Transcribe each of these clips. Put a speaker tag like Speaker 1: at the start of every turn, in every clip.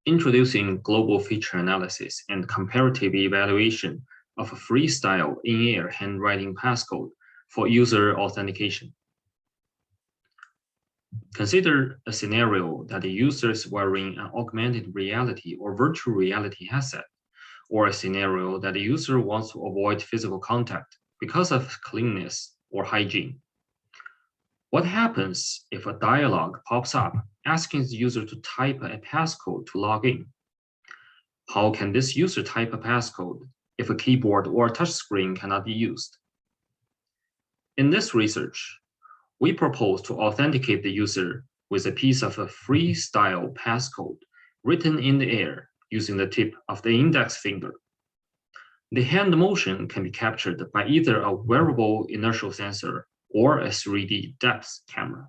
Speaker 1: Introducing global feature analysis and comparative evaluation of a Freestyle In-Air-Handwriting Passcode for user authentication. Consider a scenario that the user is wearing an augmented reality or virtual reality headset, or a scenario that the user wants to avoid physical contact because of cleanliness or hygiene. What happens if a dialog pops up asking the user to type a passcode to log in? How can this user type a passcode if a keyboard or a touchscreen cannot be used? In this research, we propose to authenticate the user with a piece of a freestyle passcode written in the air using the tip of the index finger. The hand motion can be captured by either a wearable inertial sensor or a 3D depth camera.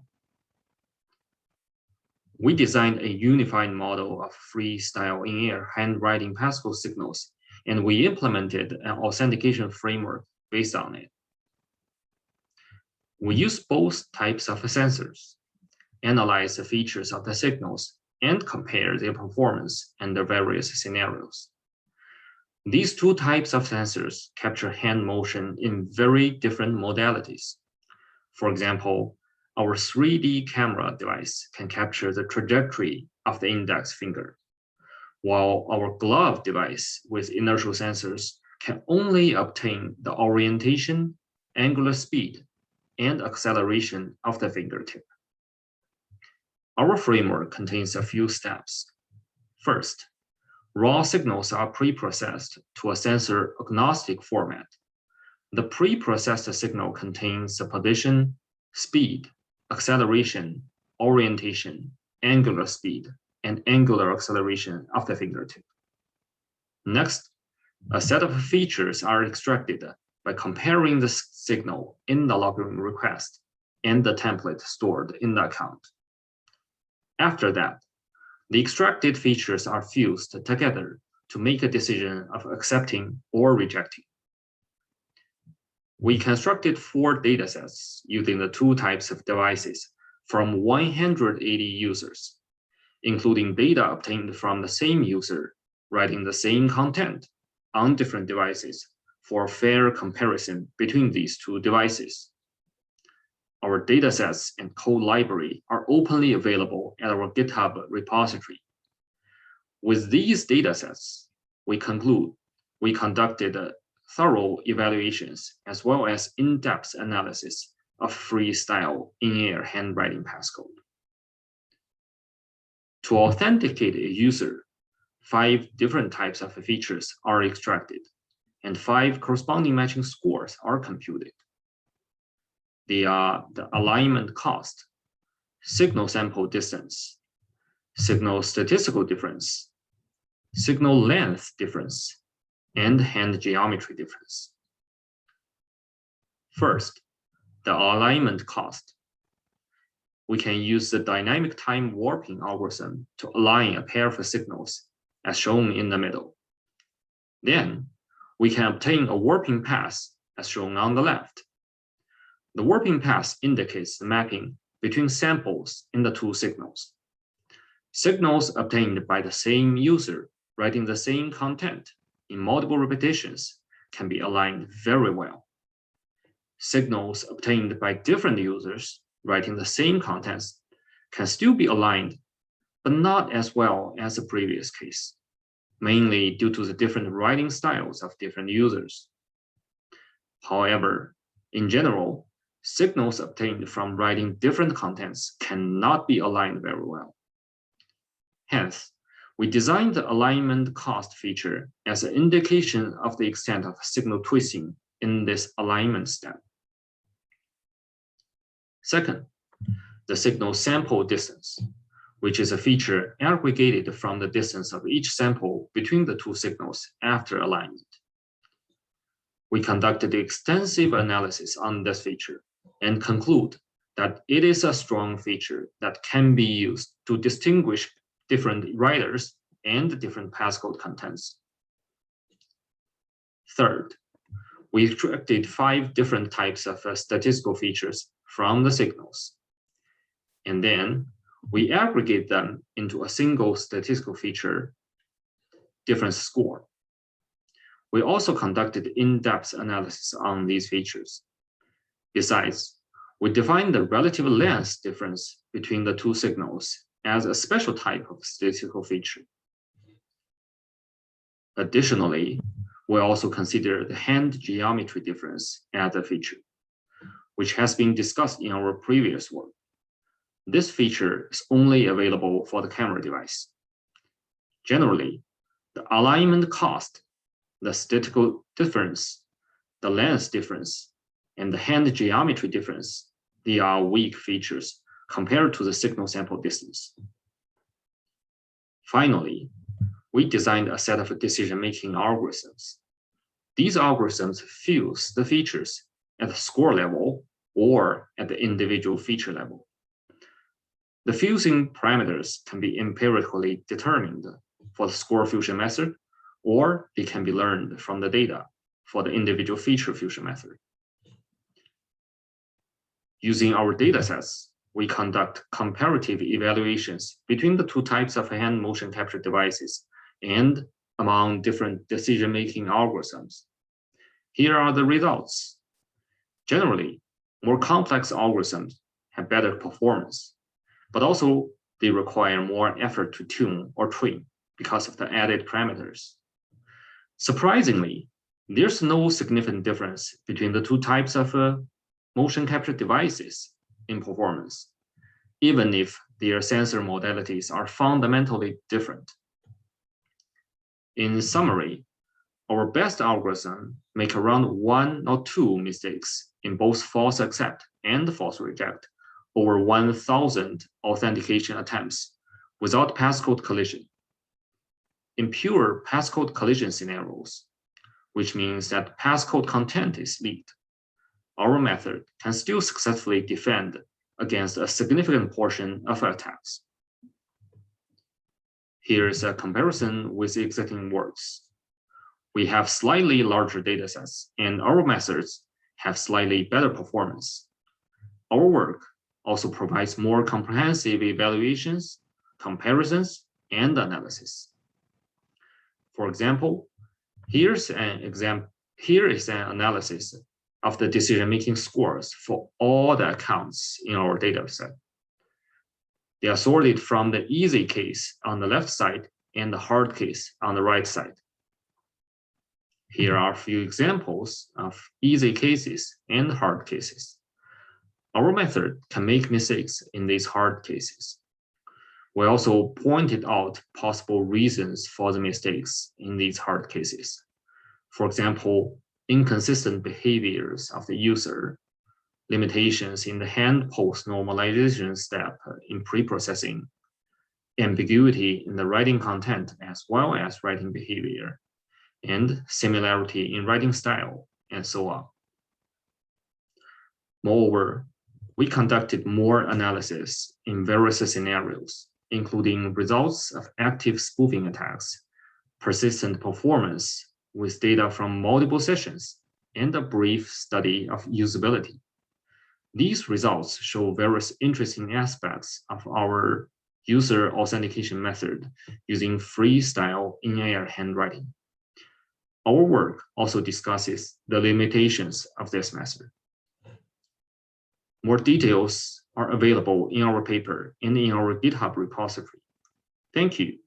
Speaker 1: We designed a unified model of freestyle in-air handwriting passcode signals, and we implemented an authentication framework based on it. We use both types of sensors, analyze the features of the signals, and compare their performance under various scenarios. These two types of sensors capture hand motion in very different modalities. For example, our 3D camera device can capture the trajectory of the index finger, while our glove device with inertial sensors can only obtain the orientation, angular speed, and acceleration of the fingertip. Our framework contains a few steps. First, raw signals are preprocessed to a sensor-agnostic format. The preprocessed signal contains the position, speed, acceleration, orientation, angular speed, and angular acceleration of the fingertip. Next, a set of features are extracted by comparing the signal in the login request and the template stored in the account. After that, the extracted features are fused together to make a decision of accepting or rejecting. We constructed 4 datasets using the 2 types of devices from 180 users, including data obtained from the same user writing the same content on different devices for fair comparison between these 2 devices. Our datasets and code library are openly available at our GitHub repository. With these datasets, we conducted thorough evaluations as well as in-depth analysis of freestyle in-air handwriting passcode. To authenticate a user, 5 different types of features are extracted, and 5 corresponding matching scores are computed. They are the alignment cost, signal sample distance, signal statistical difference, signal length difference, and hand geometry difference. First, the alignment cost. We can use the dynamic time warping algorithm to align a pair of signals as shown in the middle. Then, we can obtain a warping path as shown on the left. The warping path indicates the mapping between samples in the 2 signals. Signals obtained by the same user writing the same content in multiple repetitions can be aligned very well. Signals obtained by different users writing the same contents can still be aligned, but not as well as the previous case, mainly due to the different writing styles of different users. However, in general, signals obtained from writing different contents cannot be aligned very well. Hence, we designed the alignment cost feature as an indication of the extent of signal twisting in this alignment step. Second, the signal sample distance, which is a feature aggregated from the distance of each sample between the 2 signals after alignment. We conducted extensive analysis on this feature and conclude that it is a strong feature that can be used to distinguish different writers and different passcode contents. Third, we extracted 5 different types of statistical features from the signals. And then we aggregate them into a single statistical feature difference score. We also conducted in-depth analysis on these features. Besides, we defined the relative length difference between the two signals as a special type of statistical feature. Additionally, we also consider the hand geometry difference as a feature, which has been discussed in our previous work. This feature is only available for the camera device. Generally, the alignment cost, the statistical difference, the length difference, and the hand geometry difference, they are weak features compared to the signal sample distance. Finally, we designed a set of decision-making algorithms. These algorithms fuse the features at the score level or at the individual feature level. The fusing parameters can be empirically determined for the score fusion method, or they can be learned from the data for the individual feature fusion method. Using our datasets, we conduct comparative evaluations between the two types of hand motion capture devices and among different decision-making algorithms. Here are the results. Generally, more complex algorithms have better performance, but also they require more effort to tune or train because of the added parameters. Surprisingly, there's no significant difference between the two types of motion capture devices in performance, even if their sensor modalities are fundamentally different. In summary, our best algorithm make around 1 or 2 mistakes in both false accept and false reject over 1,000 authentication attempts without passcode collision. In pure passcode collision scenarios, which means that passcode content is leaked, our method can still successfully defend against a significant portion of attacks. Here is a comparison with existing works. We have slightly larger datasets, and our methods have slightly better performance. Our work also provides more comprehensive evaluations, comparisons, and analysis. For example, here is an analysis of the decision-making scores for all the accounts in our dataset. They are sorted from the easy case on the left side and the hard case on the right side. Here are a few examples of easy cases and hard cases. Our method can make mistakes in these hard cases. We also pointed out possible reasons for the mistakes in these hard cases. For example, inconsistent behaviors of the user, limitations in the hand pose normalization step in preprocessing, ambiguity in the writing content as well as writing behavior, and similarity in writing style, and so on. Moreover, we conducted more analysis in various scenarios, including results of active spoofing attacks, persistent performance with data from multiple sessions, and a brief study of usability. These results show various interesting aspects of our user authentication method using Freestyle In-Air handwriting. Our work also discusses the limitations of this method. More details are available in our paper and in our GitHub repository. Thank you.